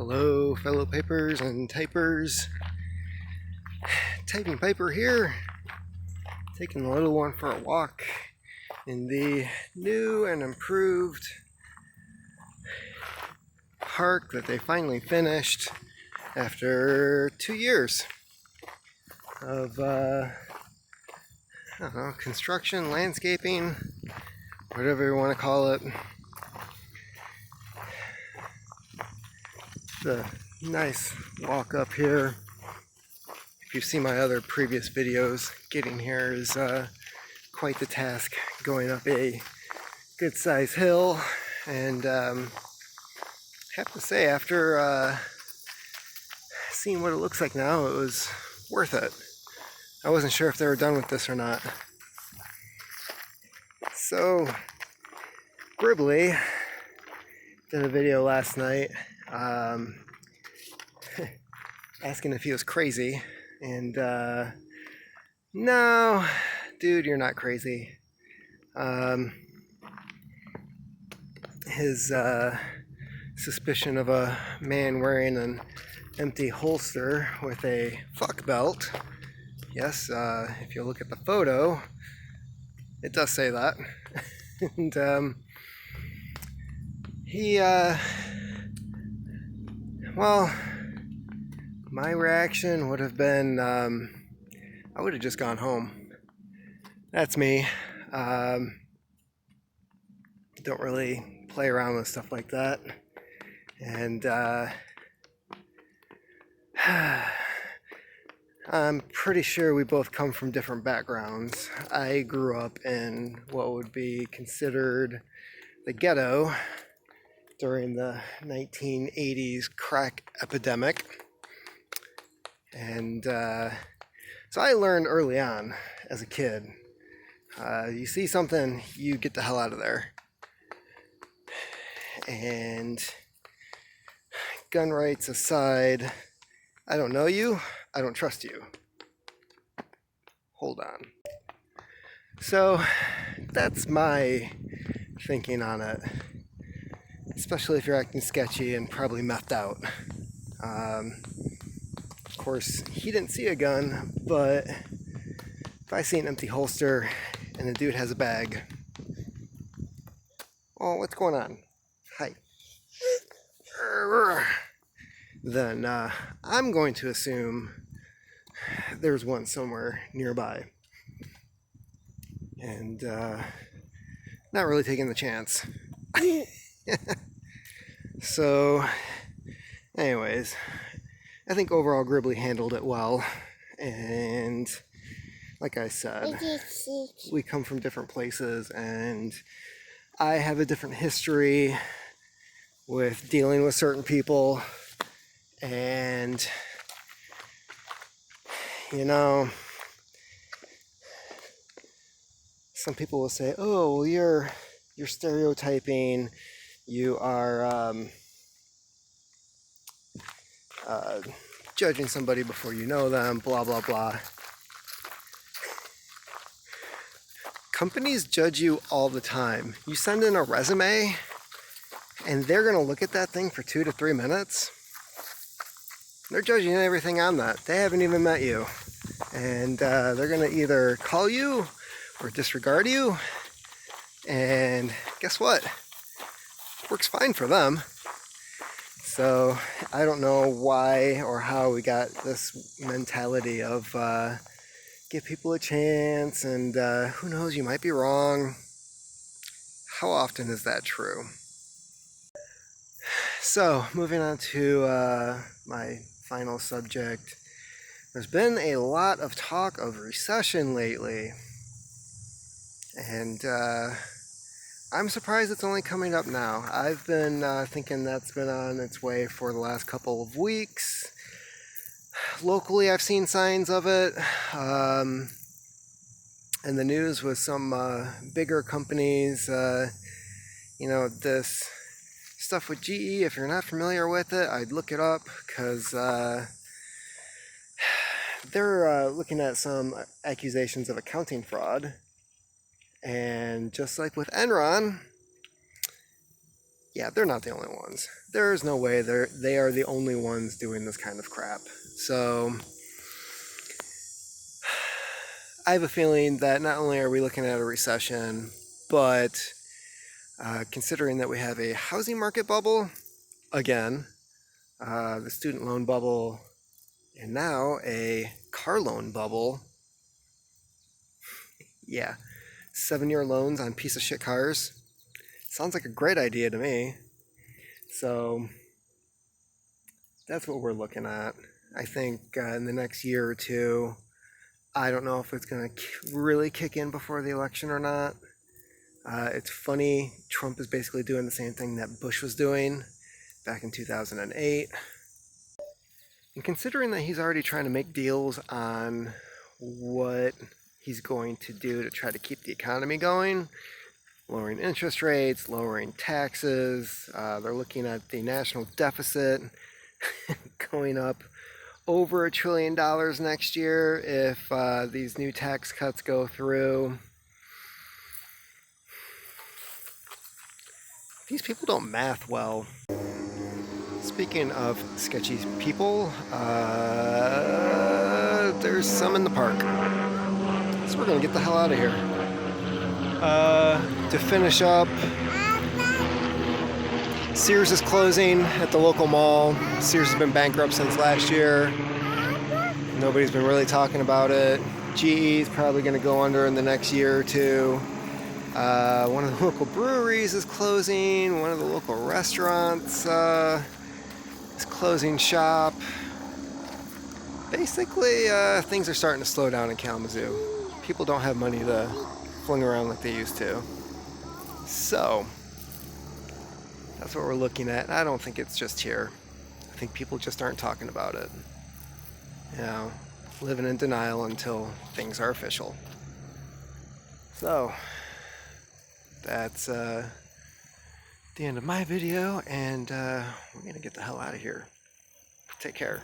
Hello, fellow papers and typers. Typing Piper here, taking the little one for a walk in the new and improved park that they finally finished after 2 years of I don't know, construction, landscaping, whatever you want to call it. It's a nice walk up here. If you see my other previous videos, getting here is quite the task, going up a good sized hill, and have to say, after seeing what it looks like now, it was worth it. I wasn't sure if they were done with this or not. So Gribbly did a video last night asking if he was crazy, and no, dude, you're not crazy. His suspicion of a man wearing an empty holster with a fuck belt, yes, if you look at the photo, it does say that. And he well, my reaction would have been, I would have just gone home. That's me. Don't really play around with stuff like that. And I'm pretty sure we both come from different backgrounds. I grew up in what would be considered the ghetto during the 1980s crack epidemic. And so I learned early on as a kid, you see something, you get the hell out of there. And gun rights aside, I don't know you, I don't trust you. Hold on. So that's my thinking on it, especially if you're acting sketchy and probably methed out. Of course, he didn't see a gun, but if I see an empty holster and the dude has a bag, oh, what's going on? Hi. Then I'm going to assume there's one somewhere nearby, and not really taking the chance. So anyways, I think overall Gribbly handled it well, and like I said, we come from different places, and I have a different history with dealing with certain people, and you know, some people will say, oh, well, you're stereotyping, you are judging somebody before you know them, blah blah blah. Companies judge you all the time. You send in a resume and they're gonna look at that thing for 2 to 3 minutes. They're judging everything on that. They haven't even met you, and they're gonna either call you or disregard you, and guess what? Works fine for them. So I don't know why or how we got this mentality of give people a chance, and who knows, you might be wrong. How often is that true? So moving on to my final subject. There's been a lot of talk of recession lately, and I'm surprised it's only coming up now. I've been thinking that's been on its way for the last couple of weeks. Locally, I've seen signs of it in the news with some bigger companies. You know, this stuff with GE, if you're not familiar with it, I'd look it up, because they're looking at some accusations of accounting fraud. And just like with Enron, yeah, they're not the only ones. There's no way they are the only ones doing this kind of crap. So I have a feeling that not only are we looking at a recession, but considering that we have a housing market bubble, again, the student loan bubble, and now a car loan bubble. Yeah, 7-year loans on piece of shit cars. Sounds like a great idea to me. So that's what we're looking at. I think in the next year or two, I don't know if it's going to really kick in before the election or not. It's funny, Trump is basically doing the same thing that Bush was doing back in 2008. And considering that he's already trying to make deals on what he's going to do to try to keep the economy going, lowering interest rates, lowering taxes, they're looking at the national deficit going up over $1 trillion next year if these new tax cuts go through. These people don't math well. Speaking of sketchy people, there's some in the park. So we're gonna get the hell out of here. To finish up, Sears is closing at the local mall. Sears has been bankrupt since last year. Nobody's been really talking about it. GE is probably gonna go under in the next year or two. One of the local breweries is closing. One of the local restaurants is closing shop. Basically, things are starting to slow down in Kalamazoo. People don't have money to fling around like they used to. So, that's what we're looking at. I don't think it's just here. I think people just aren't talking about it. You know, living in denial until things are official. So, that's the end of my video, and we're gonna get the hell out of here. Take care.